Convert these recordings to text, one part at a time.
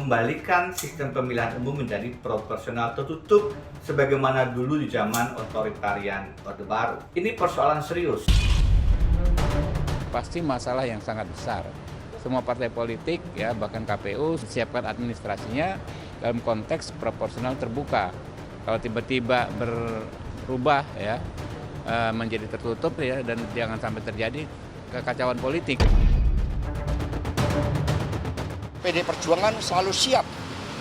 mengembalikan sistem pemilihan umum menjadi proporsional tertutup sebagaimana dulu di zaman otoritarian Orde Baru. Ini persoalan serius. Pasti masalah yang sangat besar. Semua partai politik, ya bahkan KPU siapkan administrasinya dalam konteks proporsional terbuka. Kalau tiba-tiba berubah ya menjadi tertutup ya, dan jangan sampai terjadi kekacauan politik. PD Perjuangan selalu siap,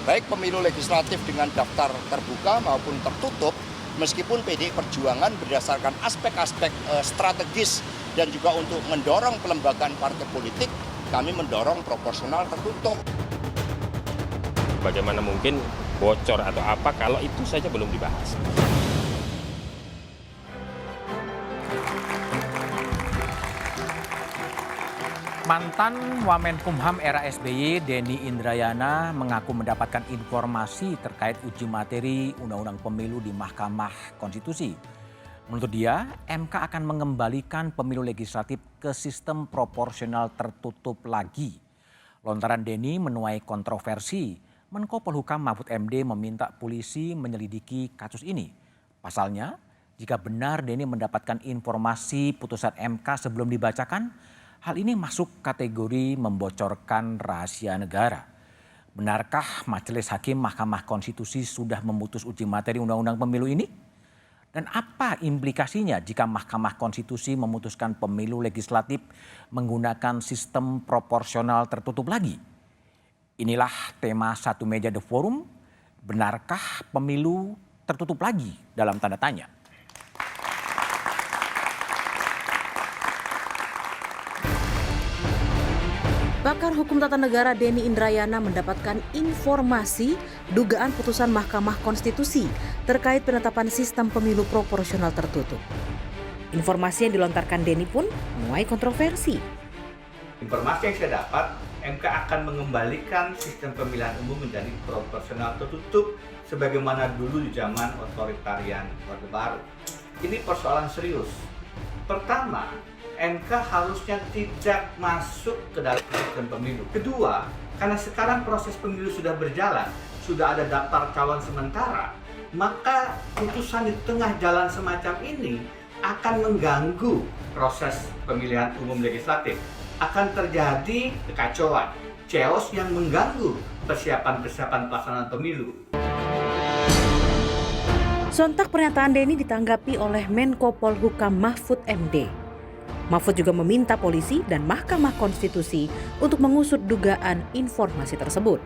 baik pemilu legislatif dengan daftar terbuka maupun tertutup, meskipun PD Perjuangan berdasarkan aspek-aspek strategis dan juga untuk mendorong pelembagaan partai politik, kami mendorong proporsional tertutup. Bagaimana mungkin bocor atau apa kalau itu saja belum dibahas. Mantan Wamenkumham era SBY, Denny Indrayana, mengaku mendapatkan informasi terkait uji materi Undang-Undang Pemilu di Mahkamah Konstitusi. Menurut dia, MK akan mengembalikan pemilu legislatif ke sistem proporsional tertutup lagi. Lontaran Denny menuai kontroversi. Menko Polhukam Mahfud MD meminta polisi menyelidiki kasus ini. Pasalnya, jika benar Denny mendapatkan informasi putusan MK sebelum dibacakan, hal ini masuk kategori membocorkan rahasia negara. Benarkah Majelis Hakim Mahkamah Konstitusi sudah memutus uji materi Undang-Undang Pemilu ini? Dan apa implikasinya jika Mahkamah Konstitusi memutuskan pemilu legislatif menggunakan sistem proporsional tertutup lagi? Inilah tema Satu Meja The Forum. Benarkah pemilu tertutup lagi dalam tanda tanya? Pakar Hukum Tata Negara Denny Indrayana mendapatkan informasi dugaan putusan Mahkamah Konstitusi terkait penetapan sistem pemilu proporsional tertutup. Informasi yang dilontarkan Denny pun menuai kontroversi. Informasi yang saya dapat, MK akan mengembalikan sistem pemilihan umum menjadi proporsional tertutup sebagaimana dulu di zaman otoritarian Orde Baru. Ini persoalan serius. Pertama, MK harusnya tidak masuk ke dalam sistem pemilu. Kedua, karena sekarang proses pemilu sudah berjalan, sudah ada daftar calon sementara, maka putusan di tengah jalan semacam ini akan mengganggu proses pemilihan umum legislatif. Akan terjadi kekacauan, chaos yang mengganggu persiapan-persiapan pelaksanaan pemilu. Sontak pernyataan Denny ditanggapi oleh Menko Polhukam Mahfud MD. Mahfud juga meminta polisi dan Mahkamah Konstitusi untuk mengusut dugaan informasi tersebut.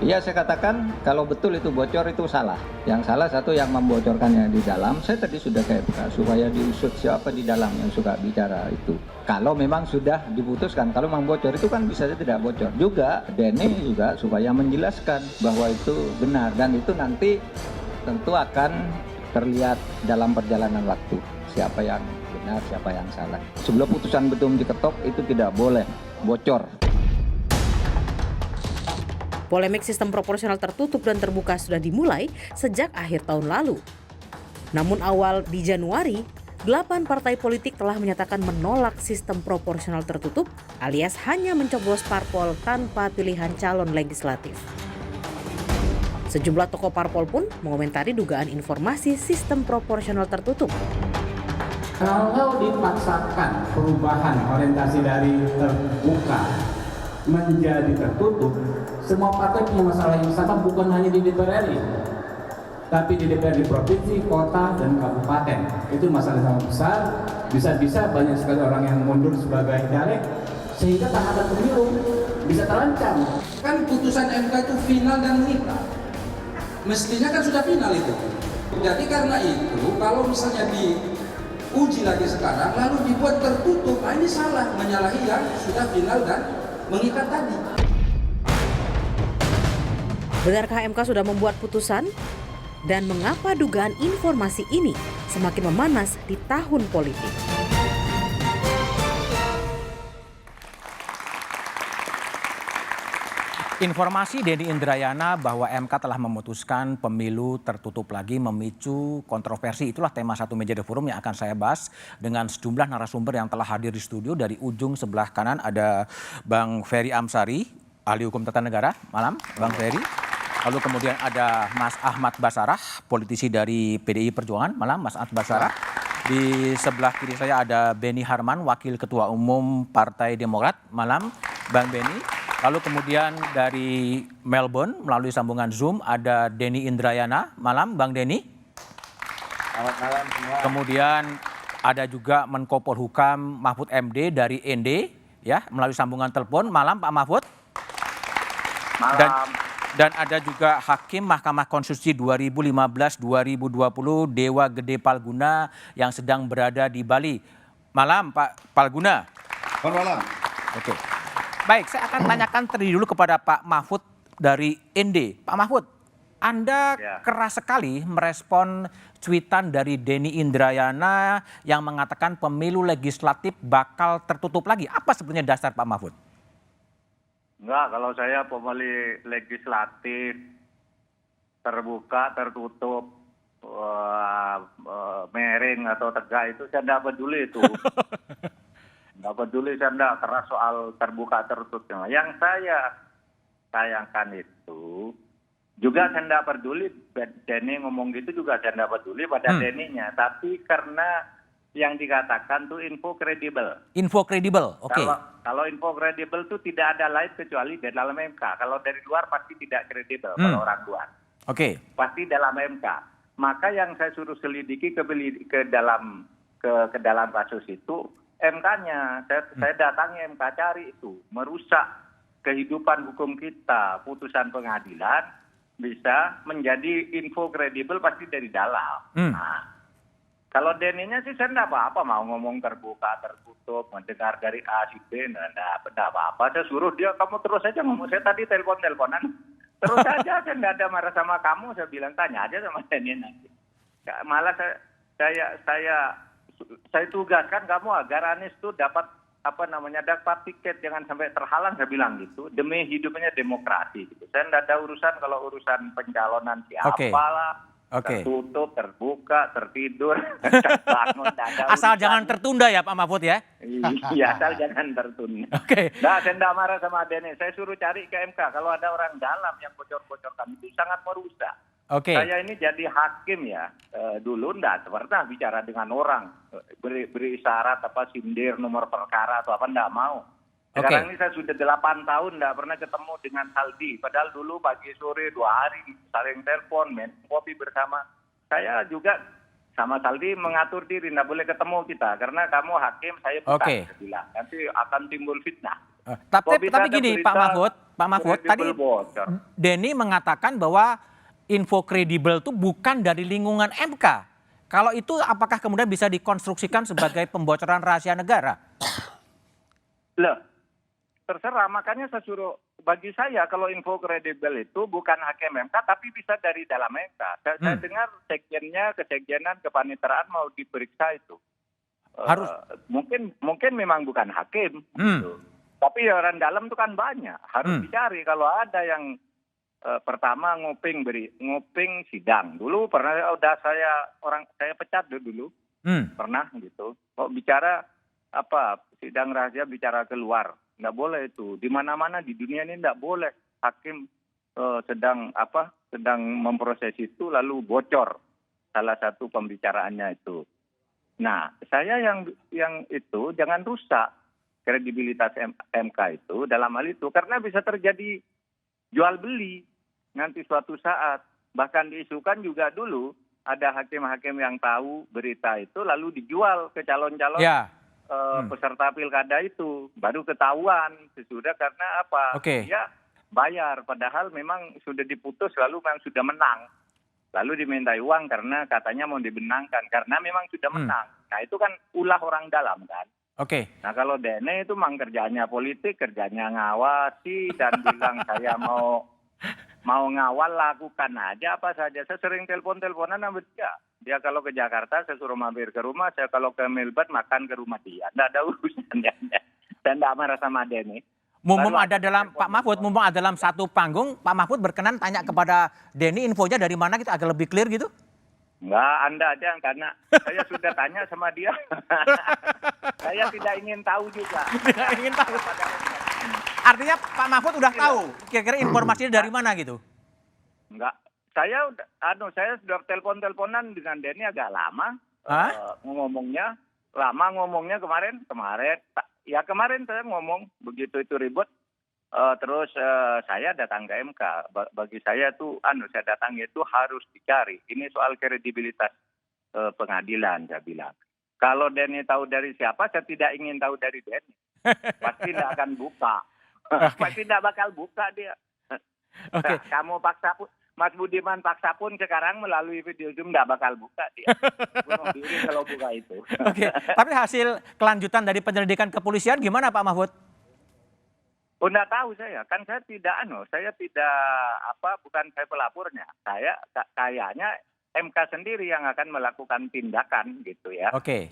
Ya, saya katakan kalau betul itu bocor itu salah. Yang salah satu yang membocorkannya di dalam. Saya tadi sudah kayak supaya diusut siapa di dalam yang suka bicara itu. Kalau memang sudah diputuskan, kalau memang bocor itu kan bisa saja tidak bocor. Juga Denny juga supaya menjelaskan bahwa itu benar dan itu nanti tentu akan terlihat dalam perjalanan waktu siapa yang benar, siapa yang salah. Sebelum putusan belum diketok itu tidak boleh bocor. Polemik sistem proporsional tertutup dan terbuka sudah dimulai sejak akhir tahun lalu. Namun awal di Januari, 8 partai politik telah menyatakan menolak sistem proporsional tertutup alias hanya mencoblos parpol tanpa pilihan calon legislatif. Sejumlah tokoh parpol pun mengomentari dugaan informasi sistem proporsional tertutup. Kalau dipaksakan perubahan orientasi dari terbuka menjadi tertutup, semua partai punya masalah yang sama bukan hanya di DPR RI, tapi di DPR di provinsi, kota, dan kabupaten. Itu masalah yang sangat besar. Bisa-bisa banyak sekali orang yang mundur sebagai caleg, sehingga tahapan pemilu bisa terancam. Kan putusan MK itu final dan mengikat. Mestinya kan sudah final itu. Jadi karena itu, kalau misalnya diuji lagi sekarang, lalu dibuat tertutup, nah ini salah, menyalahi yang sudah final dan mengikat tadi. Benarkah MK sudah membuat putusan? Dan mengapa dugaan informasi ini semakin memanas di tahun politik? Informasi Denny Indrayana bahwa MK telah memutuskan pemilu tertutup lagi memicu kontroversi. Itulah tema Satu Meja The Forum yang akan saya bahas dengan sejumlah narasumber yang telah hadir di studio. Dari ujung sebelah kanan ada Bang Ferry Amsari, ahli hukum tata negara, malam Bang Ferry. Lalu kemudian ada Mas Ahmad Basarah, politisi dari PDI Perjuangan, malam Mas Ahmad Basarah. Di sebelah kiri saya ada Beni Harman, Wakil Ketua Umum Partai Demokrat, malam Bang Beni. Lalu kemudian dari Melbourne melalui sambungan Zoom ada Denny Indrayana, malam Bang Denny. Selamat malam semua. Kemudian ada juga Menko Polhukam Mahfud MD dari ND, ya, melalui sambungan telepon, malam Pak Mahfud. Malam. Dan ada juga Hakim Mahkamah Konstitusi 2015-2020 Dewa Gede Palguna yang sedang berada di Bali. Malam Pak Palguna. Selamat malam. Oke. Baik, saya akan tanyakan terlebih dulu kepada Pak Mahfud dari ND. Pak Mahfud, Anda keras sekali merespon cuitan dari Denny Indrayana yang mengatakan pemilu legislatif bakal tertutup lagi. Apa sebenarnya dasar Pak Mahfud? Enggak, kalau saya pemilih legislatif terbuka, tertutup, miring atau tegak itu saya tidak peduli itu. Nggak peduli, saya tidak keras soal terbuka, tertutup. Yang saya sayangkan itu, juga saya tidak peduli, Denny ngomong gitu juga saya tidak peduli pada Denny-nya. Tapi karena yang dikatakan tuh info kredibel. Info kredibel, oke. Kalau info kredibel itu tidak ada lain kecuali di dalam MK. Kalau dari luar pasti tidak kredibel kalau orang luar. Oke. Pasti dalam MK. Maka yang saya suruh selidiki ke dalam kasus itu MK-nya. Saya datangi MK, cari itu, merusak kehidupan hukum kita. Putusan pengadilan bisa menjadi info kredibel pasti dari dalam. Nah, kalau Denny-nya sih saya enggak apa-apa, mau ngomong terbuka, tertutup, mendengar dari A, si B, enggak apa-apa. Saya suruh dia, kamu terus aja ngomong. Saya tadi telepon-teleponan, terus aja, saya enggak ada marah sama kamu. Saya bilang, tanya aja sama Denny nanti. Malah saya tugaskan kamu agar Anies itu dapat dapat tiket, jangan sampai terhalang, saya bilang gitu. Demi hidupnya demokrasi gitu. Saya enggak ada urusan kalau urusan pencalonan siapa lah. Tertutup, terbuka, tertidur, terbangun. Asal jangan tertunda ya Pak Mahfud ya? Iya, asal jangan tertunda. Oke. Nah, saya tidak marah sama Denny. Saya suruh cari ke MK. Kalau ada orang dalam yang bocor-bocorkan itu sangat merusak. Oke. Saya ini jadi hakim ya. Dulu enggak pernah bicara dengan orang. Beri isyarat sindir nomor perkara atau apa, enggak mau. Sekarang ini saya sudah 8 tahun tidak pernah ketemu dengan Saldi. Padahal dulu pagi sore 2 hari saling telepon, main kopi bersama. Saya juga sama Saldi mengatur diri, tidak boleh ketemu kita. Karena kamu hakim, saya bukan. Saya bilang. Nanti akan timbul fitnah. Tapi gini Pak Mahfud, tadi Denny mengatakan bahwa info kredibel itu bukan dari lingkungan MK. Kalau itu apakah kemudian bisa dikonstruksikan sebagai pembocoran rahasia negara? Loh. Terserah, makanya saya suruh, bagi saya kalau info kredibel itu bukan hakim MK tapi bisa dari dalam MK. Saya dengar sekjennya, kesekjenan, kepaniteraan mau diperiksa itu. Harus mungkin memang bukan hakim gitu. Tapi orang dalam itu kan banyak, harus dicari. Kalau ada yang pertama nguping sidang. Dulu pernah saya pecat dulu. Pernah gitu. Kok bicara sidang rahasia bicara keluar. Nggak boleh itu. Di mana-mana di dunia ini nggak boleh hakim sedang memproses itu lalu bocor salah satu pembicaraannya itu. Nah, saya yang itu jangan rusak kredibilitas MK itu dalam hal itu karena bisa terjadi jual beli nanti suatu saat. Bahkan diisukan juga dulu ada hakim-hakim yang tahu berita itu lalu dijual ke calon-calon. Peserta pilkada itu baru ketahuan sesudah karena dia bayar padahal memang sudah diputus lalu memang sudah menang lalu dimintai uang karena katanya mau dibenangkan karena memang sudah menang. Nah itu kan ulah orang dalam kan. Nah kalau Denny itu memang kerjanya politik, kerjanya ngawasi dan bilang saya mau ngawal lakukan aja apa saja. Saya sering teleponan sama dia. Dia kalau ke Jakarta, saya suruh mampir ke rumah. Saya kalau ke Melbourne, makan ke rumah dia. Tidak ada urusannya. Dan tidak marah sama Denny. Pak Mahfud, mumpung ada dalam satu panggung, Pak Mahfud berkenan tanya kepada Denny infonya dari mana gitu, agak lebih clear gitu? Enggak, Anda aja karena saya sudah tanya sama dia. Saya tidak ingin tahu juga. Tidak ingin tahu. Artinya Pak Mahfud udah tahu kira-kira informasinya dari mana gitu? Enggak. Saya sudah telepon-teleponan dengan Denny agak lama. Ngomongnya kemarin. Ya kemarin saya ngomong begitu itu ribut. Terus saya datang ke MK. Bagi saya tuh saya datang itu harus dicari. Ini soal kredibilitas pengadilan, saya bilang. Kalau Denny tahu dari siapa, saya tidak ingin tahu dari Denny. Pasti tidak akan buka. Pasti tidak bakal buka dia. Oke. Kamu paksa pun, Mas Budiman paksa pun sekarang melalui video Zoom tidak bakal buka dia. Bunuh diri kalau buka itu. Oke. Tapi hasil kelanjutan dari penyelidikan kepolisian gimana Pak Mahfud? Oh, enggak tahu saya. Kan saya tidak bukan saya pelapornya. Saya kayaknya MK sendiri yang akan melakukan tindakan gitu ya. Oke.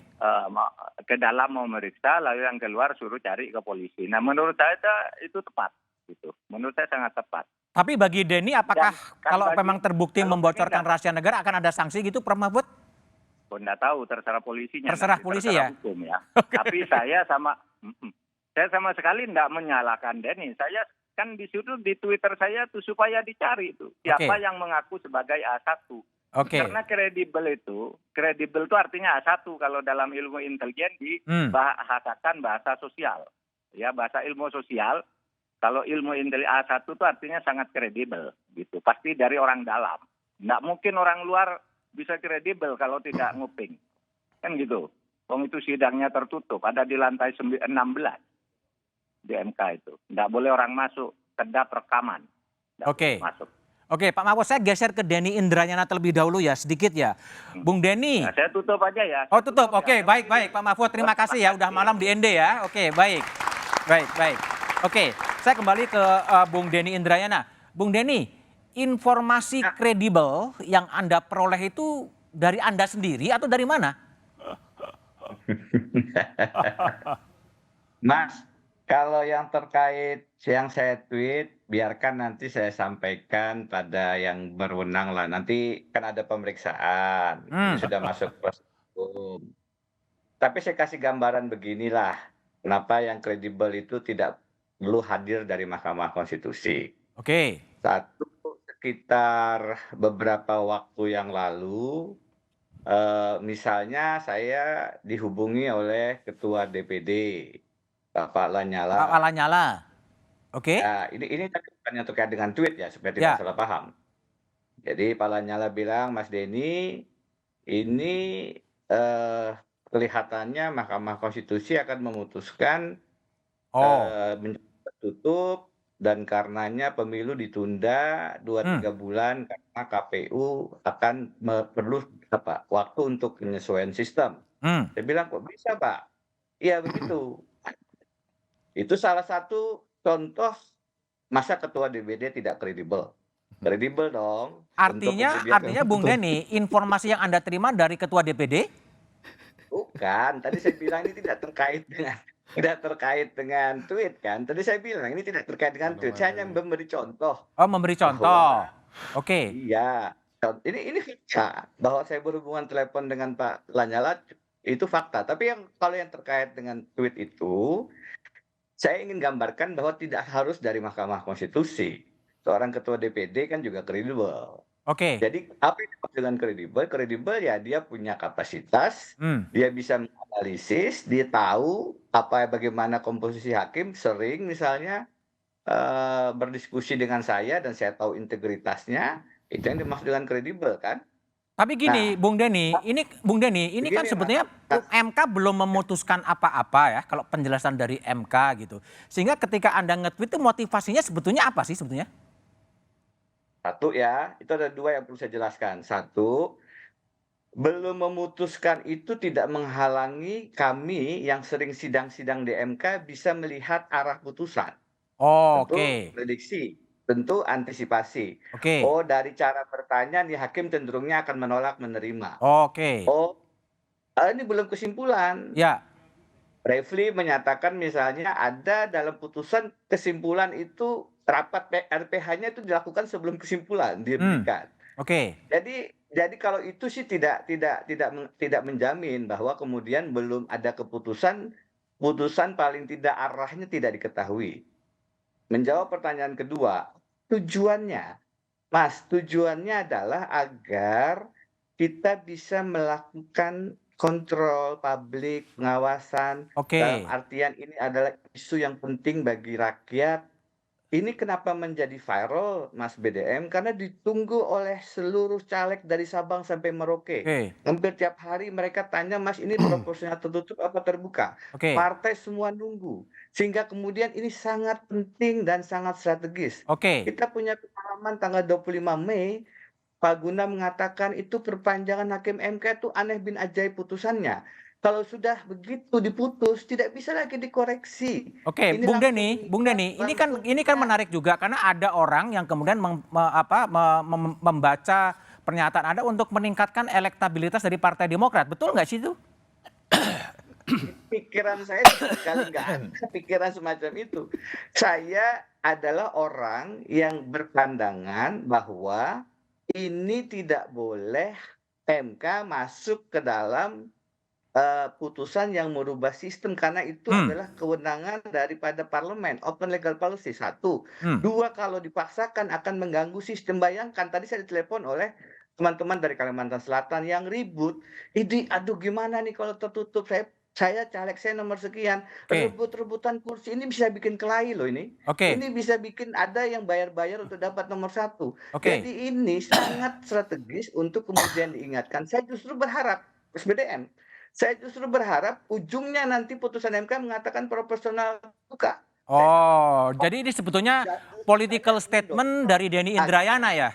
Ke dalam mau meriksa, lalu yang keluar suruh cari ke polisi. Nah, menurut saya itu tepat gitu. Menurut saya sangat tepat. Tapi bagi Denny apakah kalau memang terbukti membocorkan rahasia negara akan ada sanksi gitu Prof Mahfud? Oh, enggak tahu, terserah polisinya. Terserah polisi ya? Hukum ya. Tapi saya sama sekali tidak menyalahkan Denny. Saya kan disuruh di Twitter saya tuh supaya dicari itu siapa yang mengaku sebagai A1. Karena kredibel itu artinya A1 kalau dalam ilmu intelijen dibahasakan bahasa sosial. Ya, bahasa ilmu sosial. Kalau ilmu intelijen A1 itu artinya sangat kredibel gitu. Pasti dari orang dalam. Nggak mungkin orang luar bisa kredibel kalau tidak nguping. Kan gitu. Itu sidangnya tertutup, ada di lantai 16 di MK itu. Nggak boleh orang masuk, kedap rekaman. Masuk. Oke, Pak Mahfud, saya geser ke Denny Indrayana terlebih dahulu ya, sedikit ya. Bung Denny. Nah, saya tutup aja ya. Oh, tutup. Oke, baik. Pak Mahfud, terima kasih ya, udah malam di ND ya. Oke, baik. Oke, saya kembali ke Bung Denny Indrayana. Bung Denny, informasi kredibel yang Anda peroleh itu dari Anda sendiri atau dari mana? Mas, kalau yang terkait yang saya tweet, biarkan nanti saya sampaikan pada yang berwenang lah. Nanti kan ada pemeriksaan, sudah masuk proses hukum. Tapi saya kasih gambaran beginilah, kenapa yang kredibel itu tidak perlu hadir dari Mahkamah Konstitusi. Oke. Satu, sekitar beberapa waktu yang lalu, misalnya saya dihubungi oleh Ketua DPD, Bapak Lanyala. Pak Lanyala, oke. Nah, ini bukan yang terkait dengan tweet ya, supaya tidak salah paham. Jadi Pak Lanyala bilang, Mas Denny, ini kelihatannya Mahkamah Konstitusi akan memutuskan tertutup dan karenanya pemilu ditunda 2-3 bulan karena KPU akan perlu waktu untuk penyesuaian sistem. Saya bilang kok bisa Pak? Iya begitu. Itu salah satu contoh masa ketua DPD tidak kredibel. Kredibel dong. Artinya Bung Denny, informasi yang Anda terima dari ketua DPD? Bukan, tadi saya bilang ini tidak terkait dengan tweet kan. Tadi saya bilang ini tidak terkait dengan tweet, saya hanya memberi contoh. Oh, memberi contoh. Oke. Iya. Ini fakta bahwa saya berhubungan telepon dengan Pak Lanyala itu fakta. Tapi kalau yang terkait dengan tweet itu, saya ingin gambarkan bahwa tidak harus dari Mahkamah Konstitusi. Seorang ketua DPD kan juga kredibel. Oke. Jadi apa yang dimaksud dengan kredibel? Kredibel ya dia punya kapasitas, dia bisa menganalisis, dia tahu bagaimana komposisi hakim, sering misalnya berdiskusi dengan saya dan saya tahu integritasnya, itu yang dimaksud dengan kredibel kan? Tapi gini, Bung Denny, ini kan sebetulnya MK belum memutuskan apa-apa ya, kalau penjelasan dari MK gitu. Sehingga ketika Anda nge-tweet itu motivasinya sebetulnya apa sih sebetulnya? Satu ya, itu ada dua yang perlu saya jelaskan. Satu, belum memutuskan itu tidak menghalangi kami yang sering sidang-sidang di MK bisa melihat arah putusan. Oke. Prediksi. Tentu antisipasi. Oh, dari cara bertanya nih hakim cenderungnya akan menolak menerima. Oke. Oh, ini belum kesimpulan. Ya. Refli menyatakan misalnya ada dalam putusan kesimpulan itu rapat RPH-nya itu dilakukan sebelum kesimpulan diberikan. Oke. Jadi kalau itu sih tidak menjamin bahwa kemudian belum ada putusan paling tidak arahnya tidak diketahui. menjawab pertanyaan kedua, tujuannya, Mas, tujuannya adalah agar kita bisa melakukan kontrol publik, pengawasan, dalam Oke. artian ini adalah isu yang penting bagi rakyat. Ini kenapa menjadi viral, Mas BDM? Karena ditunggu oleh seluruh caleg dari Sabang sampai Merauke. Oke. Hampir tiap hari mereka tanya, Mas, ini proporsional tertutup apa terbuka? Oke. Partai semua nunggu. Sehingga kemudian ini sangat penting dan sangat strategis. Oke. Kita punya pengalaman tanggal 25 Mei, Pak Guna mengatakan itu perpanjangan Hakim MK itu aneh bin ajaib putusannya. Kalau sudah begitu diputus, tidak bisa lagi dikoreksi. Oke, Ini Bung langsung Denny, ini kan langsung menarik juga karena ada orang yang kemudian membaca pernyataan Anda untuk meningkatkan elektabilitas dari Partai Demokrat. Betul nggak sih itu? pikiran saya sekali nggak ada pikiran semacam itu. Saya adalah orang yang berpandangan bahwa ini tidak boleh MK masuk ke dalam putusan yang merubah sistem karena itu adalah kewenangan daripada parlemen, open legal policy, satu. Dua, kalau dipaksakan akan mengganggu sistem. Bayangkan tadi saya ditelepon oleh teman-teman dari Kalimantan Selatan yang ribut, ini aduh gimana nih kalau tertutup, saya caleg saya nomor sekian, rebut-rebutan kursi ini bisa bikin kelahi loh ini. Ini bisa bikin ada yang bayar-bayar untuk dapat nomor satu. Jadi ini sangat strategis untuk kemudian diingatkan. Saya justru berharap, SBDM, saya justru berharap ujungnya nanti putusan MK mengatakan proporsional buka. Oh, jadi ini sebetulnya political statement dari Denny Indrayana ya?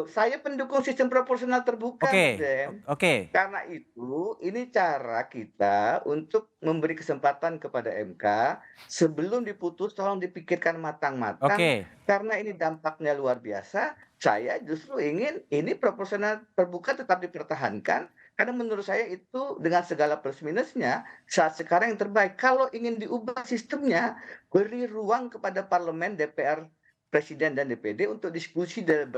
Saya pendukung sistem proporsional terbuka, Oke. Karena itu, ini cara kita untuk memberi kesempatan kepada MK sebelum diputus, tolong dipikirkan matang-matang. Karena ini dampaknya luar biasa. Saya justru ingin ini proporsional terbuka tetap dipertahankan. Karena menurut saya itu dengan segala plus minusnya saat sekarang yang terbaik. Kalau ingin diubah sistemnya, beri ruang kepada parlemen, DPR, Presiden dan DPD untuk diskusi dan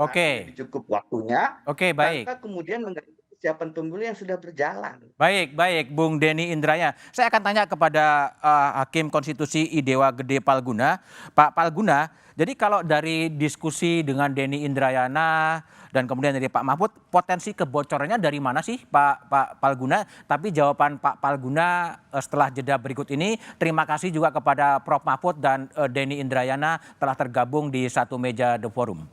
cukup waktunya. Baik. Tanpa kemudian mengganggu persiapan pemilu yang sudah berjalan. Baik, Bung Denny Indrayana. Saya akan tanya kepada Hakim Konstitusi Idewa Gede Palguna. Pak Palguna, jadi kalau dari diskusi dengan Denny Indrayana dan kemudian dari Pak Mahfud, potensi kebocorannya dari mana sih Pak Palguna? Tapi jawaban Pak Palguna setelah jeda berikut ini. Terima kasih juga kepada Prof Mahfud dan Denny Indrayana telah tergabung di Satu Meja The Forum.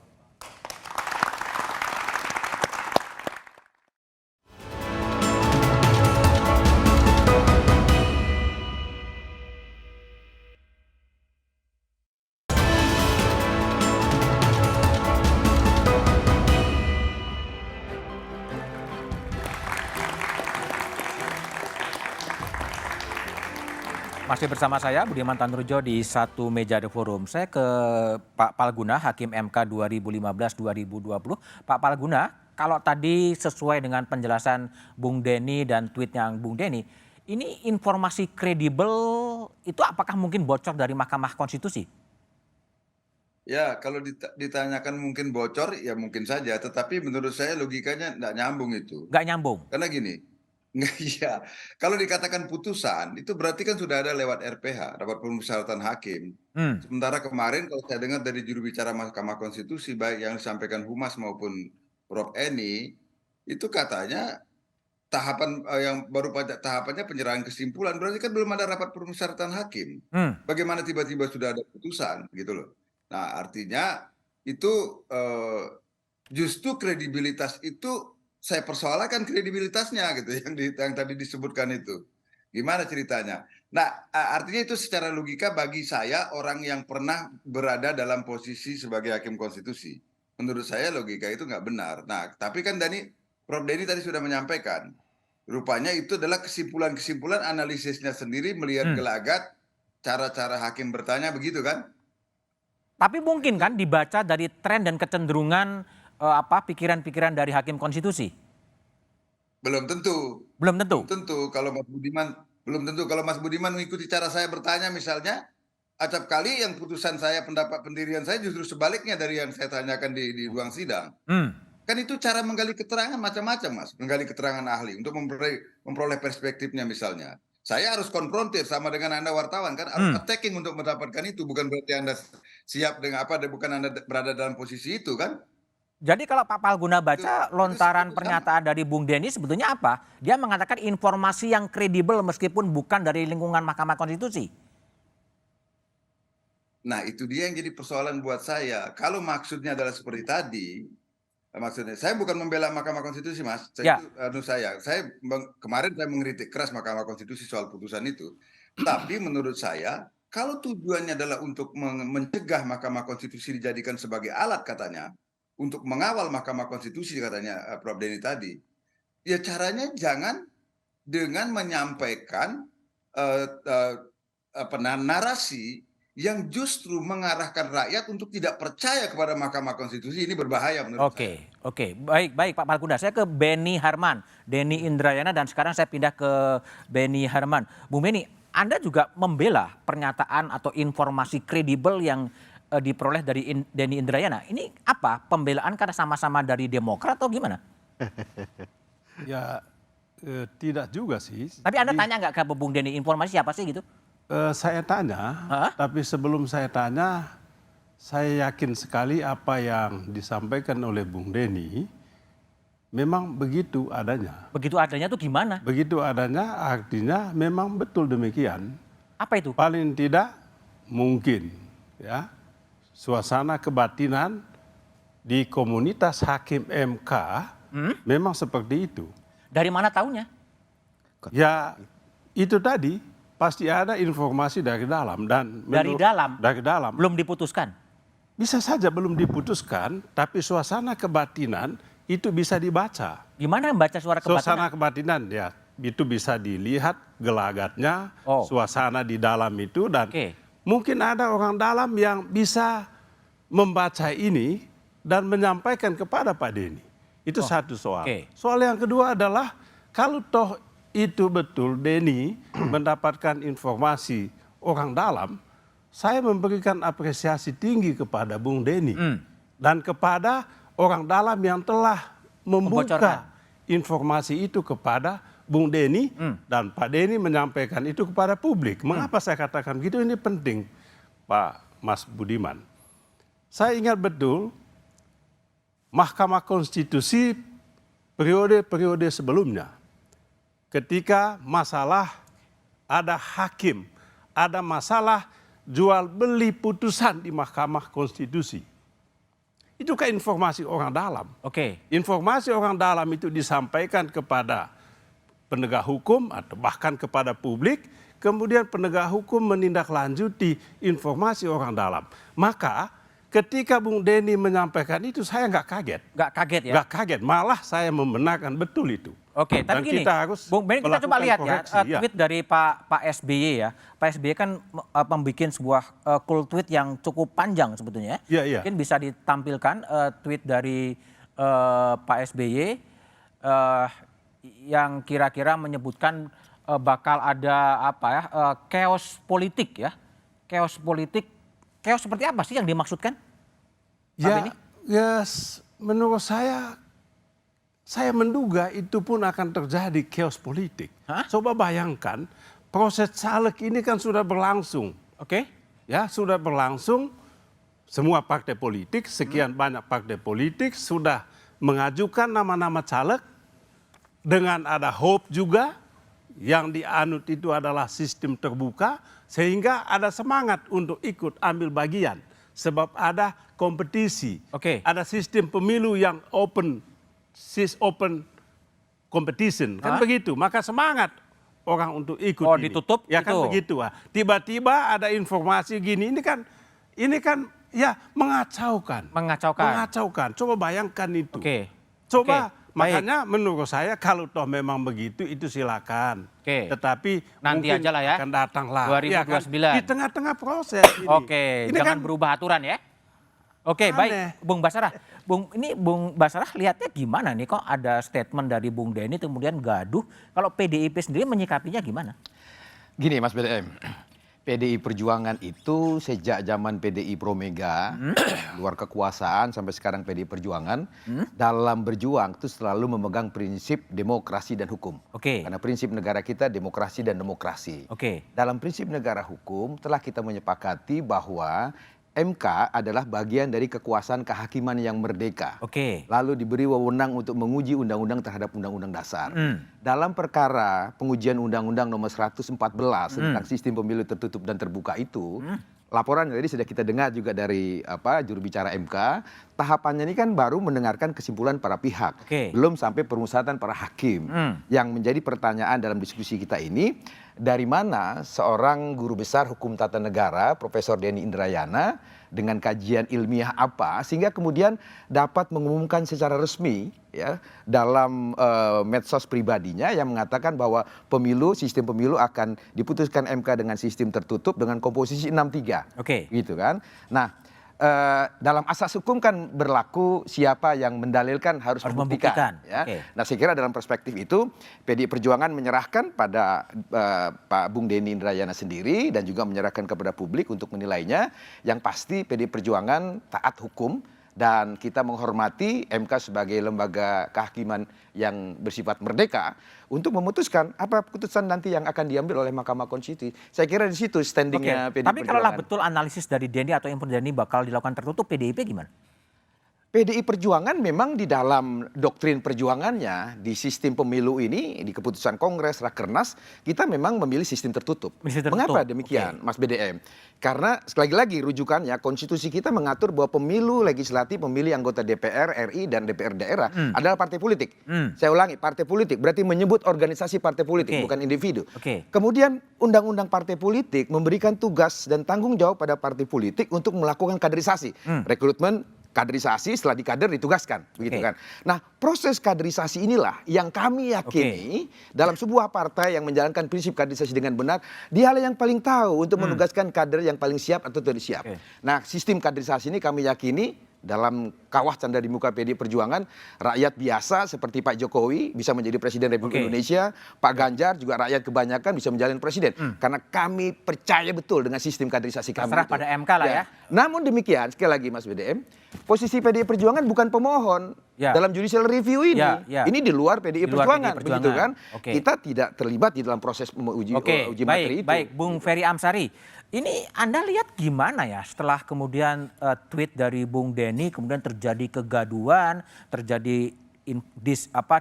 Masih bersama saya Budiman Tanurjo di Satu Meja The Forum. Saya ke Pak Palguna, Hakim MK 2015-2020. Pak Palguna, kalau tadi sesuai dengan penjelasan Bung Denny dan tweetnya Bung Denny, ini informasi kredibel itu apakah mungkin bocor dari Mahkamah Konstitusi? Ya, kalau ditanyakan mungkin bocor, ya mungkin saja. Tetapi menurut saya logikanya nggak nyambung itu. Nggak nyambung? Karena gini, iya, kalau dikatakan putusan itu berarti kan sudah ada lewat RPH, rapat permusyawaratan hakim. Sementara kemarin kalau saya dengar dari juru bicara Mahkamah Konstitusi, baik yang disampaikan Humas maupun Prof Eni, itu katanya tahapan yang baru pada tahapannya penyerahan kesimpulan, berarti kan belum ada rapat permusyawaratan hakim. Bagaimana tiba-tiba sudah ada putusan gitu loh. Nah, artinya itu justru kredibilitas itu saya persoalkan kredibilitasnya gitu yang tadi disebutkan itu. Gimana ceritanya? Nah, artinya itu secara logika bagi saya orang yang pernah berada dalam posisi sebagai hakim konstitusi. Menurut saya logika itu nggak benar. Nah, tapi kan Prof Denny tadi sudah menyampaikan. Rupanya itu adalah kesimpulan-kesimpulan analisisnya sendiri melihat gelagat cara-cara hakim bertanya begitu kan? Tapi mungkin kan dibaca dari tren dan kecenderungan pikiran-pikiran dari Hakim Konstitusi? Belum tentu. Belum tentu? Belum tentu. Kalau Mas Budiman, belum tentu. Kalau Mas Budiman mengikuti cara saya bertanya misalnya, acap kali yang putusan saya, pendapat pendirian saya justru sebaliknya dari yang saya tanyakan di ruang sidang. Kan itu cara menggali keterangan macam-macam, Mas. Menggali keterangan ahli untuk memperoleh perspektifnya misalnya. Saya harus konfrontir sama dengan Anda wartawan kan, harus attacking untuk mendapatkan itu, bukan berarti Anda siap dengan apa, bukan Anda berada dalam posisi itu kan. Jadi kalau Pak Palguna baca lontaran pernyataan dari Bung Denny sebetulnya apa? Dia mengatakan informasi yang kredibel meskipun bukan dari lingkungan Mahkamah Konstitusi. Nah itu dia yang jadi persoalan buat saya. Kalau maksudnya adalah seperti tadi, maksudnya saya bukan membela Mahkamah Konstitusi, Mas. Kemarin saya mengkritik keras Mahkamah Konstitusi soal putusan itu. Tapi menurut saya, kalau tujuannya adalah untuk mencegah Mahkamah Konstitusi dijadikan sebagai alat katanya, untuk mengawal Mahkamah Konstitusi katanya Prof. Denny tadi, ya caranya jangan dengan menyampaikan narasi yang justru mengarahkan rakyat untuk tidak percaya kepada Mahkamah Konstitusi. Ini berbahaya menurut saya. Oke, baik Pak Palguna. Saya ke Beni Harman, Denny Indrayana, dan sekarang saya pindah ke Beni Harman. Bung Beni, Anda juga membela pernyataan atau informasi kredibel yang diperoleh dari Denny Indrayana. Ini apa? Pembelaan karena sama-sama dari Demokrat atau gimana? Ya tidak juga sih. Tapi Anda tanya nggak ke Bung Denny, informasi apa sih gitu? Saya tanya, tapi sebelum saya tanya, saya yakin sekali apa yang disampaikan oleh Bung Denny memang begitu adanya. Begitu adanya tuh gimana? Begitu adanya artinya memang betul demikian. Apa itu? Paling tidak mungkin ya suasana kebatinan di komunitas hakim MK memang seperti itu. Dari mana taunya? Ya itu tadi. Pasti ada informasi dari dalam dan dari dalam belum diputuskan. Bisa saja belum diputuskan, tapi suasana kebatinan itu bisa dibaca. Gimana membaca suara kebatinan? Suasana kebatinan ya itu bisa dilihat gelagatnya, suasana di dalam itu dan mungkin ada orang dalam yang bisa membaca ini dan menyampaikan kepada Pak Denny. Itu satu soal. Soal yang kedua adalah kalau toh itu betul Denny mendapatkan informasi orang dalam, saya memberikan apresiasi tinggi kepada Bung Denny dan kepada orang dalam yang telah membuka informasi itu kepada Bung Denny dan Pak Denny menyampaikan itu kepada publik. Mengapa saya katakan begitu? Ini penting, Pak Mas Budiman. Saya ingat betul Mahkamah Konstitusi periode-periode sebelumnya, ketika masalah ada hakim, ada masalah jual beli putusan di Mahkamah Konstitusi. Itu kan informasi orang dalam. Informasi orang dalam itu disampaikan kepada penegak hukum atau bahkan kepada publik, kemudian penegak hukum menindaklanjuti informasi orang dalam. Maka ketika Bung Denny menyampaikan itu saya nggak kaget. Nggak kaget ya? Nggak kaget, malah saya membenarkan betul itu. Oke, tapi gini, Bung Benny, kita coba lihat tweet dari Pak SBY ya. Pak SBY kan membuat sebuah cool tweet yang cukup panjang sebetulnya. Mungkin bisa ditampilkan tweet dari Pak SBY yang kira-kira menyebutkan bakal ada chaos politik ya. Chaos politik, chaos seperti apa sih yang dimaksudkan? Menurut saya menduga itu pun akan terjadi chaos politik. Coba bayangkan, proses caleg ini kan sudah berlangsung. Ya, sudah berlangsung, semua partai politik, sekian banyak partai politik sudah mengajukan nama-nama caleg dengan ada hope juga yang dianut itu adalah sistem terbuka sehingga ada semangat untuk ikut ambil bagian sebab ada kompetisi. Ada sistem pemilu yang open competition kan begitu, maka semangat orang untuk ikut ini. Ditutup ya kan begitu. Tiba-tiba ada informasi gini, ini kan ya mengacaukan. Coba bayangkan itu. Makanya menurut saya kalau toh memang begitu itu silakan. Tetapi nanti aja lah ya. Akan datanglah 2029. Ya kan? Di tengah-tengah proses ini. Jangan berubah aturan ya. Baik, Bung Basarah. Bung Basarah lihatnya gimana nih, kok ada statement dari Bung Denny kemudian gaduh. Kalau PDIP sendiri menyikapinya gimana? Gini Mas BDM, PDI Perjuangan itu sejak zaman PDI Pro Mega, luar kekuasaan sampai sekarang PDI Perjuangan, dalam berjuang itu selalu memegang prinsip demokrasi dan hukum. Karena prinsip negara kita demokrasi dan demokrasi. Dalam prinsip negara hukum telah kita menyepakati bahwa MK adalah bagian dari kekuasaan kehakiman yang merdeka. Lalu diberi wewenang untuk menguji undang-undang terhadap undang-undang dasar. Dalam perkara pengujian undang-undang nomor 114 tentang sistem pemilu tertutup dan terbuka itu, laporan tadi sudah kita dengar juga dari juru bicara MK, tahapannya ini kan baru mendengarkan kesimpulan para pihak. Belum sampai permusyawaratan para hakim. Yang menjadi pertanyaan dalam diskusi kita ini, dari mana seorang guru besar hukum tata negara, Profesor Denny Indrayana, dengan kajian ilmiah apa, sehingga kemudian dapat mengumumkan secara resmi ya dalam medsos pribadinya yang mengatakan bahwa sistem pemilu akan diputuskan MK dengan sistem tertutup dengan komposisi 6-3. Gitu kan. Nah, dalam asas hukum kan berlaku siapa yang mendalilkan harus membuktikan. Ya. Nah, saya kira dalam perspektif itu PDI Perjuangan menyerahkan pada Pak Bung Denny Indrayana sendiri dan juga menyerahkan kepada publik untuk menilainya. Yang pasti PDI Perjuangan taat hukum dan kita menghormati MK sebagai lembaga kehakiman yang bersifat merdeka untuk memutuskan apa keputusan nanti yang akan diambil oleh Mahkamah Konstitusi. Saya kira di situ standingnya PDI Perjuangan. Tapi kalau betul analisis dari Denny atau input Denny bakal dilakukan tertutup, PDIP gimana? PDI Perjuangan memang di dalam doktrin perjuangannya di sistem pemilu ini, di keputusan Kongres, Rakernas, kita memang memilih sistem tertutup. Mengapa demikian, Mas BDM? Karena sekali lagi rujukannya konstitusi kita mengatur bahwa pemilu legislatif, pemilih anggota DPR, RI, dan DPR daerah adalah partai politik. Saya ulangi, partai politik berarti menyebut organisasi partai politik, bukan individu. Kemudian undang-undang partai politik memberikan tugas dan tanggung jawab pada partai politik untuk melakukan kaderisasi, rekrutmen, kaderisasi, setelah dikader ditugaskan, begitu kan. Nah, proses kaderisasi inilah yang kami yakini dalam sebuah partai yang menjalankan prinsip kaderisasi dengan benar, dia yang paling tahu untuk menugaskan kader yang paling siap atau tidak siap. Nah, sistem kaderisasi ini kami yakini dalam kawah canda di muka PDI Perjuangan, rakyat biasa seperti Pak Jokowi bisa menjadi Presiden Republik Indonesia, Pak Ganjar juga rakyat kebanyakan bisa menjadi Presiden. Karena kami percaya betul dengan sistem kaderisasi kami. Terserah pada MK lah ya. Namun demikian, sekali lagi Mas BDM, posisi PDI Perjuangan bukan pemohon dalam judicial review ini. Ini di luar PDI Perjuangan, begitu kan? Kita tidak terlibat di dalam proses uji materi itu. Baik, Bung Ferry Amsari. Ini Anda lihat gimana ya setelah kemudian tweet dari Bung Denny kemudian terjadi kegaduhan, terjadi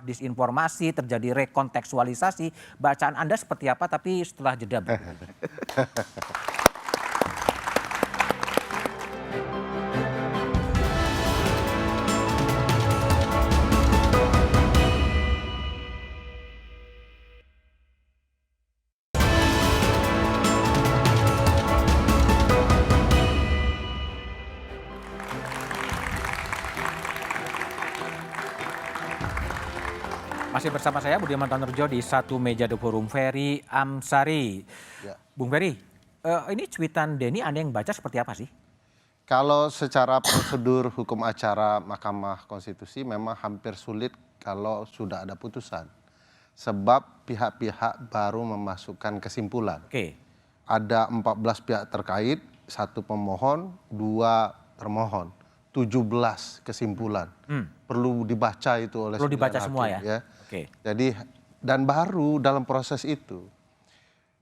disinformasi, terjadi rekontekstualisasi. Bacaan Anda seperti apa tapi setelah jeda berikut. Masih bersama saya Budiman Tanurjo di satu meja The Forum, Ferry Amsari. Bung Ferry, ini cuitan Denny Anda yang baca seperti apa sih? Kalau secara prosedur hukum acara Mahkamah Konstitusi memang hampir sulit kalau sudah ada putusan. Sebab pihak-pihak baru memasukkan kesimpulan. Ada 14 pihak terkait, 1 pemohon, 2 termohon. 17 kesimpulan. Perlu dibaca itu oleh perlu dibaca semua ya. Jadi dan baru dalam proses itu.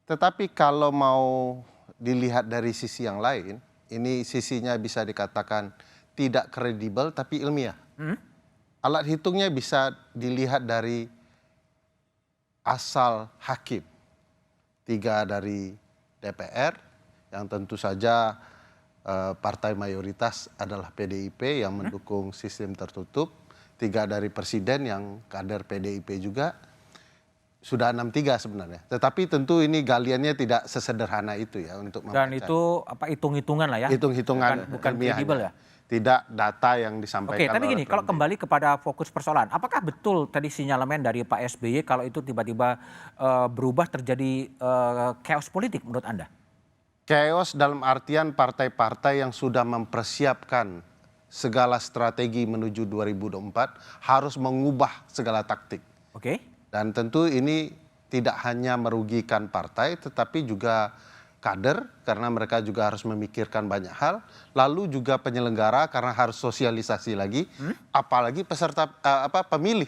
Tetapi kalau mau dilihat dari sisi yang lain, ini sisinya bisa dikatakan tidak kredibel tapi ilmiah. Alat hitungnya bisa dilihat dari asal hakim. 3 dari DPR yang tentu saja partai mayoritas adalah PDIP yang mendukung sistem tertutup, 3 dari presiden yang kader PDIP juga, sudah 6-3 sebenarnya. Tetapi tentu ini galiannya tidak sesederhana itu ya untuk membaca. Dan itu hitung-hitungan lah ya? Hitung-hitungan bukan kredibel ya? Tidak data yang disampaikan. Tapi gini, kalau kembali kepada fokus persoalan, apakah betul tadi sinyalemen dari Pak SBY kalau itu tiba-tiba berubah terjadi chaos politik menurut Anda? Chaos dalam artian partai-partai yang sudah mempersiapkan segala strategi menuju 2024 harus mengubah segala taktik. Dan tentu ini tidak hanya merugikan partai tetapi juga kader karena mereka juga harus memikirkan banyak hal, lalu juga penyelenggara karena harus sosialisasi lagi, apalagi peserta pemilih.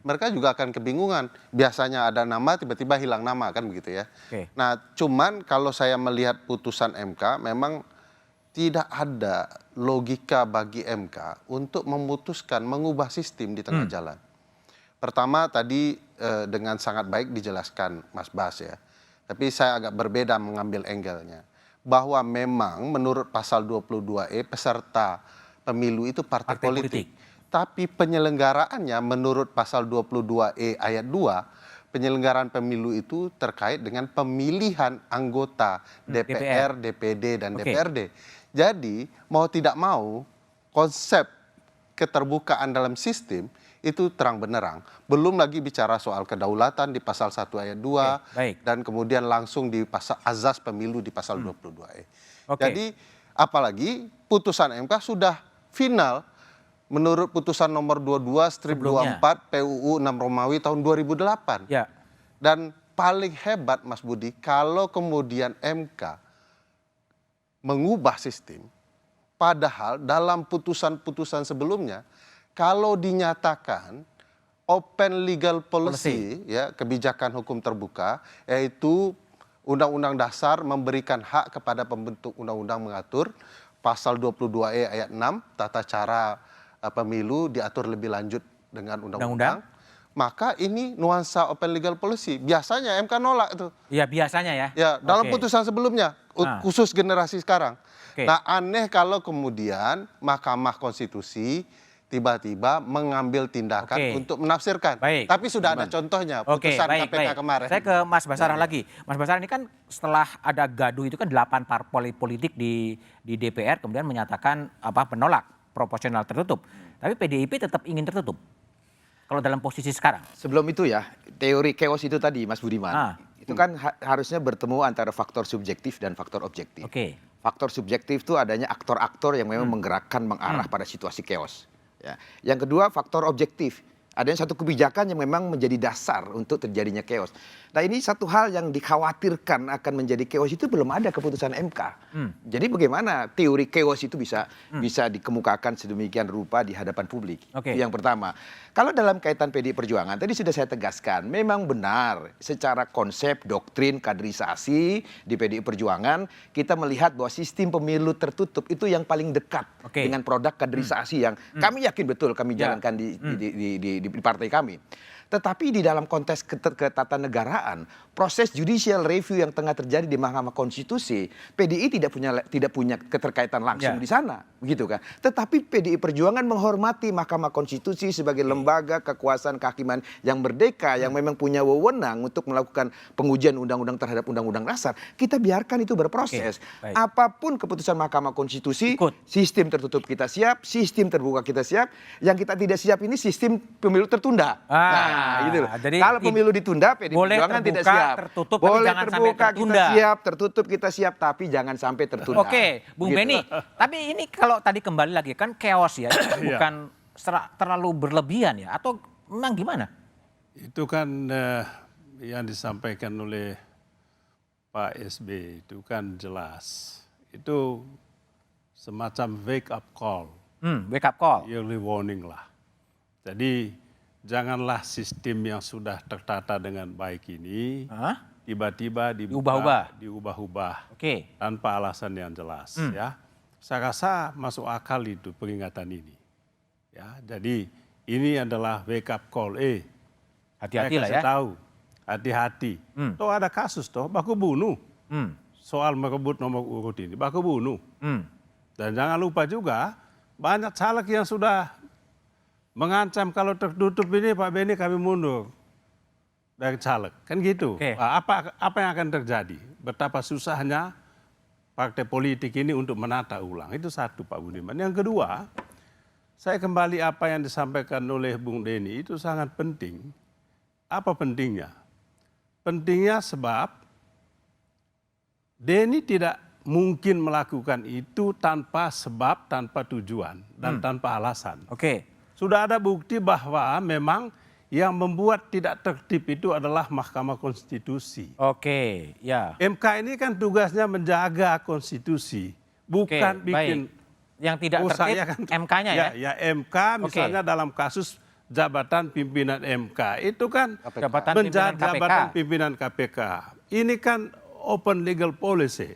Mereka juga akan kebingungan. Biasanya ada nama tiba-tiba hilang nama kan begitu ya. Nah, cuman kalau saya melihat putusan MK memang tidak ada logika bagi MK untuk memutuskan mengubah sistem di tengah jalan. Pertama tadi dengan sangat baik dijelaskan Mas Bas ya. Tapi saya agak berbeda mengambil angle-nya. Bahwa memang menurut pasal 22E peserta pemilu itu partai politik. Tapi penyelenggaraannya menurut pasal 22E ayat 2, penyelenggaraan pemilu itu terkait dengan pemilihan anggota DPR, DPD, dan DPRD. Jadi mau tidak mau konsep keterbukaan dalam sistem itu terang benerang. Belum lagi bicara soal kedaulatan di pasal 1 ayat 2 dan kemudian langsung di pasal azas pemilu di pasal 22E. Jadi apalagi putusan MK sudah final menurut putusan nomor 22/24 PUU 6 Romawi tahun 2008. Dan paling hebat Mas Budi kalau kemudian MK mengubah sistem padahal dalam putusan-putusan sebelumnya kalau dinyatakan open legal policy, ya kebijakan hukum terbuka, yaitu Undang-Undang Dasar memberikan hak kepada pembentuk undang-undang mengatur pasal 22E ayat 6 tata cara pemilu diatur lebih lanjut dengan undang-undang. Maka ini nuansa open legal policy. Biasanya MK nolak itu. Ya biasanya ya. Ya dalam putusan sebelumnya khusus generasi sekarang. Nah aneh kalau kemudian Mahkamah Konstitusi tiba-tiba mengambil tindakan untuk menafsirkan. Tapi sudah ada contohnya putusan KPK kemarin. Saya ke Mas Basarah lagi. Mas Basarah ini kan setelah ada gaduh itu kan 8 parpol politik di DPR kemudian menyatakan menolak proporsional tertutup. Tapi PDIP tetap ingin tertutup. Kalau dalam posisi sekarang. Sebelum itu ya, teori chaos itu tadi Mas Budiman. Itu kan harusnya bertemu antara faktor subjektif dan faktor objektif. Faktor subjektif itu adanya aktor-aktor yang memang menggerakkan, mengarah pada situasi chaos. Ya. Yang kedua faktor objektif, adanya satu kebijakan yang memang menjadi dasar untuk terjadinya chaos. Nah ini satu hal yang dikhawatirkan akan menjadi chaos itu belum ada keputusan MK. Jadi bagaimana teori chaos itu bisa dikemukakan sedemikian rupa di hadapan publik. Itu yang pertama. Kalau dalam kaitan PDI Perjuangan tadi sudah saya tegaskan, memang benar secara konsep, doktrin, kaderisasi di PDI Perjuangan kita melihat bahwa sistem pemilu tertutup itu yang paling dekat dengan produk kaderisasi yang kami yakin betul kami jalankan di partai kami. Tetapi di dalam konteks ketatanegaraan, proses judicial review yang tengah terjadi di Mahkamah Konstitusi, PDI tidak punya keterkaitan langsung di sana, begitu kan? Tetapi PDI Perjuangan menghormati Mahkamah Konstitusi sebagai lembaga kekuasaan kehakiman yang merdeka, yang memang punya wewenang untuk melakukan pengujian undang-undang terhadap undang-undang dasar. Kita biarkan itu berproses. Apapun keputusan Mahkamah Konstitusi, sistem tertutup kita siap, sistem terbuka kita siap. Yang kita tidak siap ini sistem pemilu tertunda. Gitu. Jadi kalau pemilu ditunda, PDI Perjuangan tidak siap. Tertutup, boleh jangan terbuka kita siap, tertutup kita siap, tapi jangan sampai tertunda. Bung Beni. Tapi ini kalau tadi kembali lagi kan chaos ya, bukan terlalu berlebihan ya, atau memang gimana? Itu kan yang disampaikan oleh Pak SB itu kan jelas. Itu semacam wake up call. Wake up call. Early warning lah. Jadi janganlah sistem yang sudah tertata dengan baik ini tiba-tiba diubah-ubah tanpa alasan yang jelas. Ya, saya rasa masuk akal itu peringatan ini. Ya, jadi ini adalah wake up call. Hati-hati lah ya. Tahu, hati-hati. Toh ada kasus toh, baku bunuh. Soal merebut nomor urut ini, baku bunuh. Dan jangan lupa juga banyak caleg yang sudah mengancam kalau tertutup ini Pak Beni kami mundur dari caleg, kan gitu. Apa yang akan terjadi? Betapa susahnya partai politik ini untuk menata ulang. Itu satu Pak Budiman. Yang kedua, saya kembali apa yang disampaikan oleh Bung Denny itu sangat penting. Apa pentingnya? Pentingnya sebab Denny tidak mungkin melakukan itu tanpa sebab, tanpa tujuan, dan tanpa alasan. Sudah ada bukti bahwa memang yang membuat tidak tertib itu adalah Mahkamah Konstitusi. Oke, ya. MK ini kan tugasnya menjaga konstitusi, bukan bikin. Yang tidak tertib MK-nya ya? Ya MK misalnya dalam kasus jabatan pimpinan MK itu kan jabatan pimpinan KPK. Ini kan open legal policy.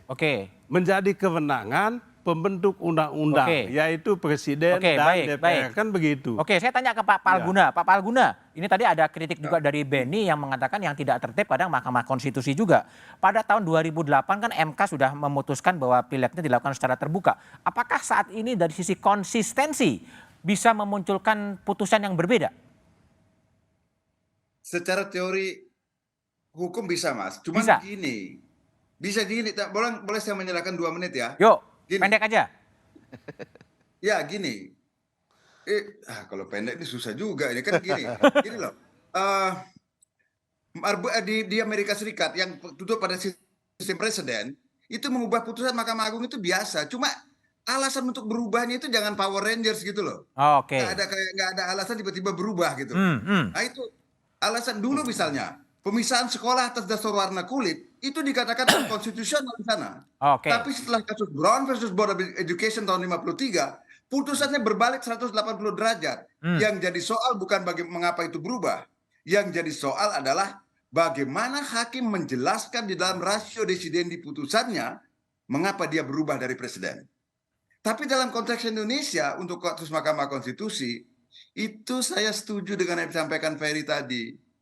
Menjadi kewenangan pembentuk undang-undang, yaitu Presiden dan DPR, kan begitu. Saya tanya ke Pak Palguna. Pak Palguna, ini tadi ada kritik juga dari Benny yang mengatakan yang tidak tertib kadang Mahkamah Konstitusi juga. Pada tahun 2008 kan MK sudah memutuskan bahwa pilegnya dilakukan secara terbuka. Apakah saat ini dari sisi konsistensi bisa memunculkan putusan yang berbeda? Secara teori hukum bisa, Mas. Cuman gini, bisa gini. Boleh saya menyerahkan 2 menit ya? Yuk. Gini. Pendek aja. Ya gini, kalau pendek ini susah juga. Ini kan gini, gini loh. Di Amerika Serikat yang tutup pada sistem presiden, itu mengubah putusan Mahkamah Agung itu biasa. Cuma alasan untuk berubahnya itu jangan Power Rangers gitu loh. Nggak ada alasan tiba-tiba berubah gitu. Nah itu alasan dulu misalnya. Pemisahan sekolah atas dasar warna kulit itu dikatakan konstitusional di sana. Tapi setelah kasus Brown versus Board of Education tahun 53, putusannya berbalik 180 derajat. Yang jadi soal bukan mengapa itu berubah. Yang jadi soal adalah bagaimana hakim menjelaskan di dalam ratio desidendi putusannya mengapa dia berubah dari presiden. Tapi dalam konteks Indonesia untuk kasus Mahkamah Konstitusi itu saya setuju dengan yang disampaikan Ferry tadi.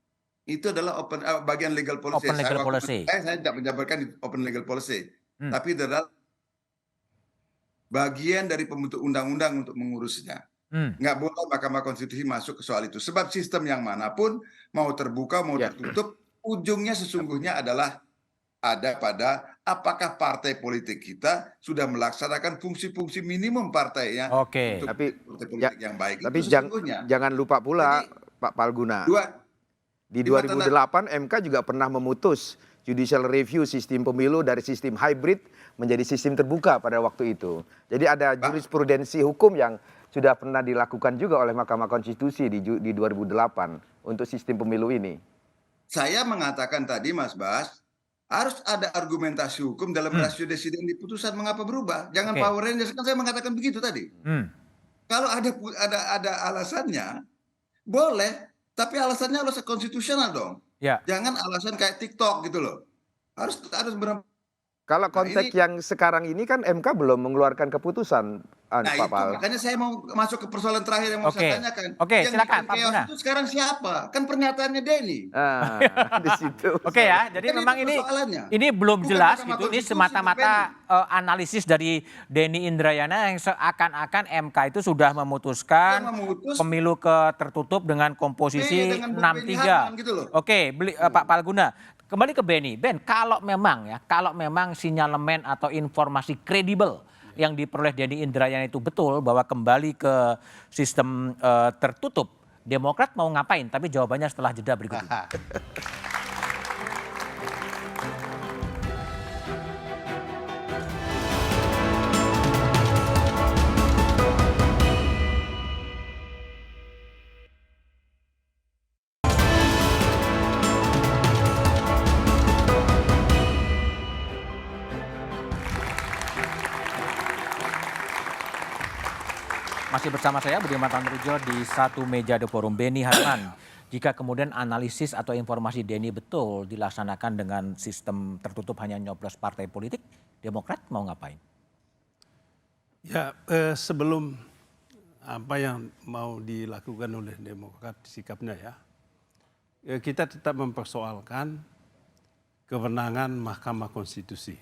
Itu adalah bagian legal policy. Saya tidak menjabarkan open legal policy. Tapi itu adalah bagian dari pembentuk undang-undang untuk mengurusnya. Nggak boleh Mahkamah Konstitusi masuk ke soal itu. Sebab sistem yang manapun, mau terbuka, mau tertutup, ujungnya sesungguhnya adalah ada pada apakah partai politik kita sudah melaksanakan fungsi-fungsi minimum partainya untuk partai politik yang baik. Tapi jangan lupa pula, Pak Palguna. Di 2008 MK juga pernah memutus judicial review sistem pemilu dari sistem hybrid menjadi sistem terbuka pada waktu itu. Jadi ada jurisprudensi hukum yang sudah pernah dilakukan juga oleh Mahkamah Konstitusi di 2008 untuk sistem pemilu ini. Saya mengatakan tadi Mas Bas, harus ada argumentasi hukum dalam rasio desiden di putusan mengapa berubah. Jangan Power Rangers, kan saya mengatakan begitu tadi. Kalau ada alasannya, boleh. Tapi alasannya alasan konstitusional dong. Jangan alasan kayak TikTok gitu loh. Harus benar. Kalau konteks yang sekarang ini kan MK belum mengeluarkan keputusan, Pak Pal. Makanya saya mau masuk ke persoalan terakhir yang mau saya tanyakan. Yang silakan Pak Palguna. Itu sekarang siapa? Kan pernyataannya Denny. Di situ. Ya, jadi memang ini belum jelas gitu. Ini semata-mata analisis dari Denny Indrayana yang seakan-akan MK itu sudah memutuskan pemilu tertutup dengan komposisi 6-3. Gitu Pak Palguna. Kembali ke Benny. Ben, kalau memang sinyalemen atau informasi kredibel yang diperoleh Denny Indrayana itu betul bahwa kembali ke sistem tertutup, Demokrat mau ngapain? Tapi jawabannya setelah jeda berikut ini. Masih bersama saya Budiman Tanrujo di satu meja The Forum. Benny Harman, jika kemudian analisis atau informasi Denny betul dilaksanakan dengan sistem tertutup hanya nyoblos partai politik, Demokrat mau ngapain? Ya, sebelum apa yang mau dilakukan oleh Demokrat sikapnya ya, kita tetap mempersoalkan kewenangan Mahkamah Konstitusi.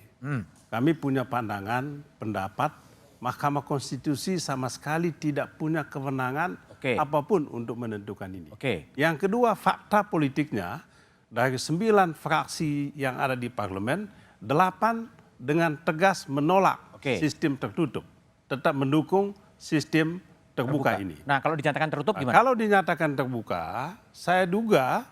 Kami punya pandangan, pendapat, Mahkamah Konstitusi sama sekali tidak punya kewenangan apapun untuk menentukan ini. Yang kedua, fakta politiknya dari 9 fraksi yang ada di parlemen, 8 dengan tegas menolak sistem tertutup, tetap mendukung sistem terbuka ini. Nah, kalau dinyatakan tertutup gimana? Kalau dinyatakan terbuka, saya duga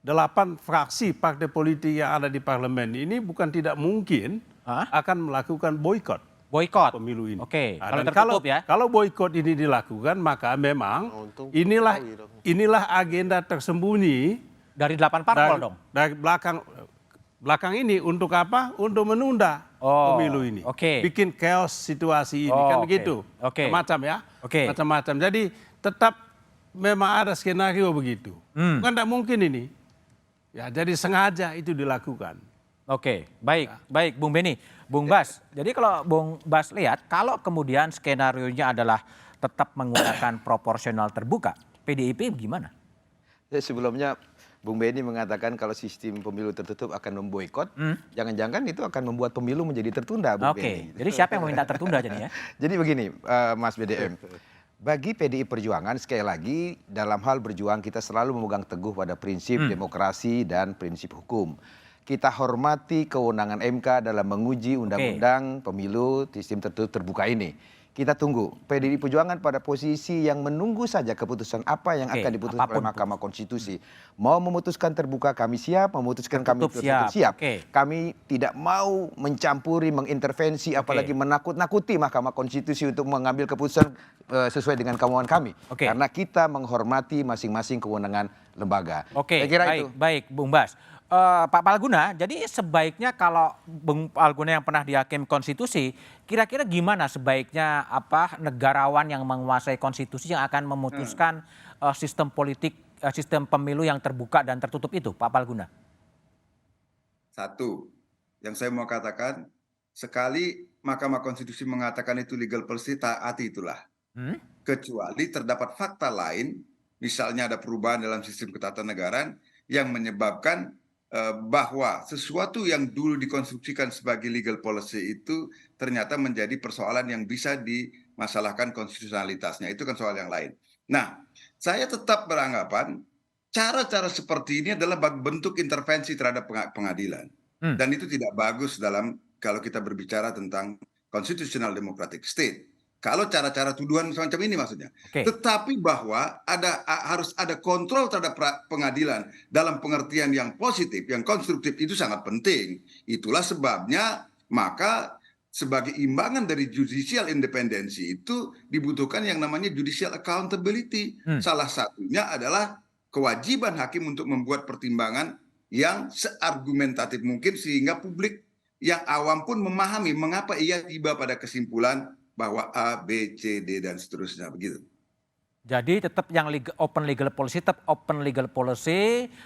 8 fraksi partai politik yang ada di parlemen ini bukan tidak mungkin akan melakukan boykot. Boykot pemilu ini. Oke, Nah, kalau dan tertutup ya. Kalau boykot ini dilakukan, maka memang inilah agenda tersembunyi dari 8 parpol dong. Dari belakang ini untuk apa? Untuk menunda pemilu ini. Bikin chaos situasi ini kan begitu. Macam ya. Macam-macam. Jadi tetap memang ada skenario begitu. Bukan tidak mungkin ini. Ya, jadi sengaja itu dilakukan. Oke, baik Bung Beni. Bung Bas, jadi kalau Bung Bas lihat, kalau kemudian skenarionya adalah tetap menggunakan proporsional terbuka, PDIP gimana? Sebelumnya Bung Beni mengatakan kalau sistem pemilu tertutup akan memboikot, jangan-jangan itu akan membuat pemilu menjadi tertunda, Bung Beni. Jadi siapa yang meminta tertunda jadi ya? Jadi begini, Mas BDM. Bagi PDI Perjuangan, sekali lagi dalam hal berjuang kita selalu memegang teguh pada prinsip demokrasi dan prinsip hukum. Kita hormati kewenangan MK dalam menguji undang-undang pemilu sistem tertutup terbuka ini. Kita tunggu PDI Perjuangan pada posisi yang menunggu saja keputusan apa yang akan diputuskan oleh Mahkamah Konstitusi. Mau memutuskan terbuka kami siap, memutuskan kami tertutup siap. Kami tidak mau mencampuri, mengintervensi, apalagi menakut-nakuti Mahkamah Konstitusi untuk mengambil keputusan sesuai dengan kemauan kami. Karena kita menghormati masing-masing kewenangan lembaga. Saya kira itu. Baik, Bung Bas. Pak Palguna, jadi sebaiknya kalau Bung Palguna yang pernah di Hakim Konstitusi, kira-kira gimana sebaiknya negarawan yang menguasai konstitusi yang akan memutuskan sistem politik, sistem pemilu yang terbuka dan tertutup itu, Pak Palguna? Satu, yang saya mau katakan, sekali Mahkamah Konstitusi mengatakan itu legal policy, taati itulah. Kecuali terdapat fakta lain, misalnya ada perubahan dalam sistem ketatanegaraan yang menyebabkan bahwa sesuatu yang dulu dikonstruksikan sebagai legal policy itu ternyata menjadi persoalan yang bisa dimasalahkan konstitusionalitasnya. Itu kan soal yang lain. Nah, saya tetap beranggapan cara-cara seperti ini adalah bentuk intervensi terhadap pengadilan. Dan itu tidak bagus dalam kalau kita berbicara tentang constitutional democratic state. Kalau cara-cara tuduhan semacam ini maksudnya. Tetapi bahwa harus ada kontrol terhadap pengadilan dalam pengertian yang positif, yang konstruktif itu sangat penting. Itulah sebabnya maka sebagai imbangan dari judicial independensi itu dibutuhkan yang namanya judicial accountability. Salah satunya adalah kewajiban hakim untuk membuat pertimbangan yang seargumentatif mungkin sehingga publik yang awam pun memahami mengapa ia tiba pada kesimpulan bahwa A, B, C, D, dan seterusnya begitu. Jadi tetap yang open legal policy,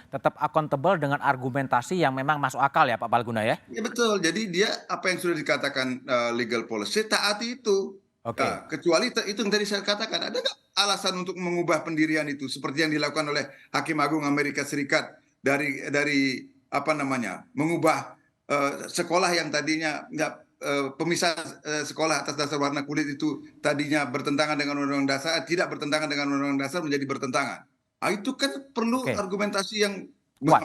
tetap accountable dengan argumentasi yang memang masuk akal ya Pak Palguna ya? Ya betul, jadi dia apa yang sudah dikatakan legal policy, taati itu. Nah, kecuali itu yang tadi saya katakan, ada nggak alasan untuk mengubah pendirian itu seperti yang dilakukan oleh Hakim Agung Amerika Serikat dari mengubah sekolah yang tadinya nggak pemisah sekolah atas dasar warna kulit itu tadinya bertentangan dengan undang-undang dasar, tidak bertentangan dengan undang-undang dasar menjadi bertentangan. Itu kan perlu argumentasi yang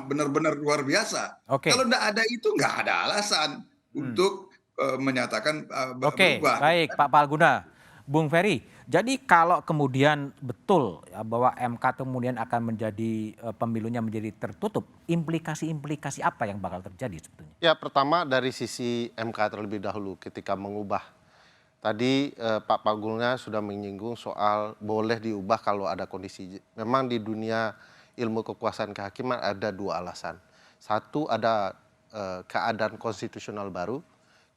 benar-benar luar biasa. Kalau tidak ada itu nggak ada alasan untuk menyatakan berubah. Baik Pak Palguna. Bung Ferry, jadi kalau kemudian betul ya, bahwa MK kemudian akan menjadi pemilunya menjadi tertutup, implikasi-implikasi apa yang bakal terjadi sebetulnya? Ya pertama dari sisi MK terlebih dahulu ketika mengubah. Tadi Pak Palguna sudah menyinggung soal boleh diubah kalau ada kondisi. Memang di dunia ilmu kekuasaan kehakiman ada dua alasan. Satu ada keadaan konstitusional baru,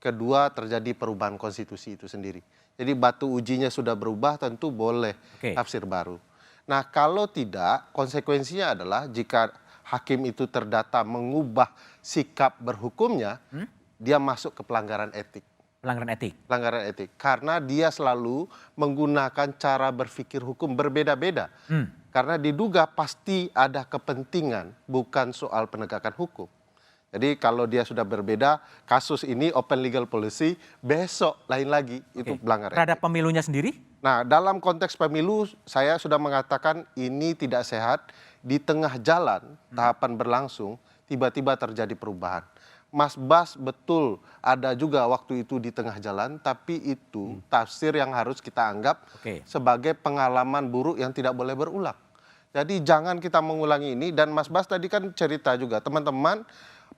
kedua terjadi perubahan konstitusi itu sendiri. Jadi batu ujinya sudah berubah tentu boleh tafsir baru. Nah kalau tidak konsekuensinya adalah jika hakim itu terdata mengubah sikap berhukumnya, dia masuk ke pelanggaran etik. Pelanggaran etik. Karena dia selalu menggunakan cara berpikir hukum berbeda-beda. Karena diduga pasti ada kepentingan bukan soal penegakan hukum. Jadi kalau dia sudah berbeda, kasus ini open legal policy, besok lain lagi itu pelanggaran. Terhadap pemilunya sendiri? Nah dalam konteks pemilu saya sudah mengatakan ini tidak sehat. Di tengah jalan tahapan berlangsung, tiba-tiba terjadi perubahan. Mas Bas betul ada juga waktu itu di tengah jalan, tapi itu tafsir yang harus kita anggap sebagai pengalaman buruk yang tidak boleh berulang. Jadi jangan kita mengulangi ini dan Mas Bas tadi kan cerita juga teman-teman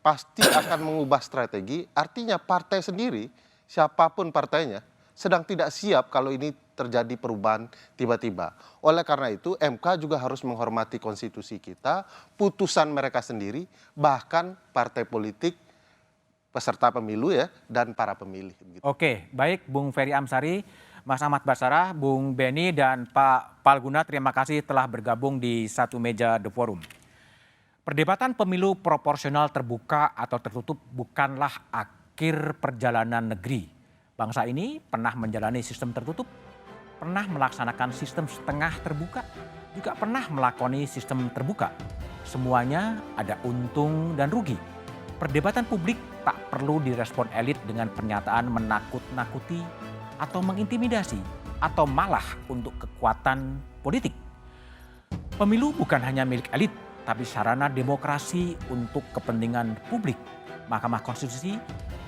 pasti akan mengubah strategi, artinya partai sendiri siapapun partainya sedang tidak siap kalau ini terjadi perubahan tiba-tiba. Oleh karena itu MK juga harus menghormati konstitusi kita, putusan mereka sendiri, bahkan partai politik, peserta pemilu ya, dan para pemilih. Oke, baik Bung Ferry Amsari, Mas Ahmad Basarah, Bung Beni, dan Pak Palguna, terima kasih telah bergabung di satu meja The Forum. Perdebatan pemilu proporsional terbuka atau tertutup bukanlah akhir perjalanan negeri. Bangsa ini pernah menjalani sistem tertutup, pernah melaksanakan sistem setengah terbuka, juga pernah melakoni sistem terbuka. Semuanya ada untung dan rugi. Perdebatan publik tak perlu direspon elit dengan pernyataan menakut-nakuti atau mengintimidasi atau malah untuk kekuatan politik. Pemilu bukan hanya milik elit, tapi sarana demokrasi untuk kepentingan publik. Mahkamah Konstitusi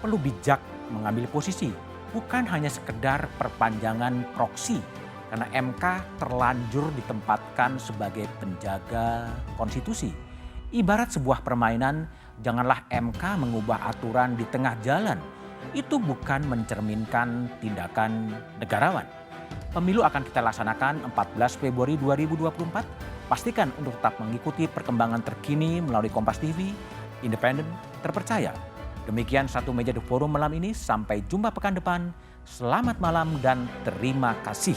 perlu bijak mengambil posisi, bukan hanya sekedar perpanjangan proksi, karena MK terlanjur ditempatkan sebagai penjaga konstitusi. Ibarat sebuah permainan, janganlah MK mengubah aturan di tengah jalan. Itu bukan mencerminkan tindakan negarawan. Pemilu akan kita laksanakan 14 Februari 2024. Pastikan untuk tetap mengikuti perkembangan terkini melalui Kompas TV, independen, terpercaya. Demikian satu meja The Forum malam ini. Sampai jumpa pekan depan. Selamat malam dan terima kasih.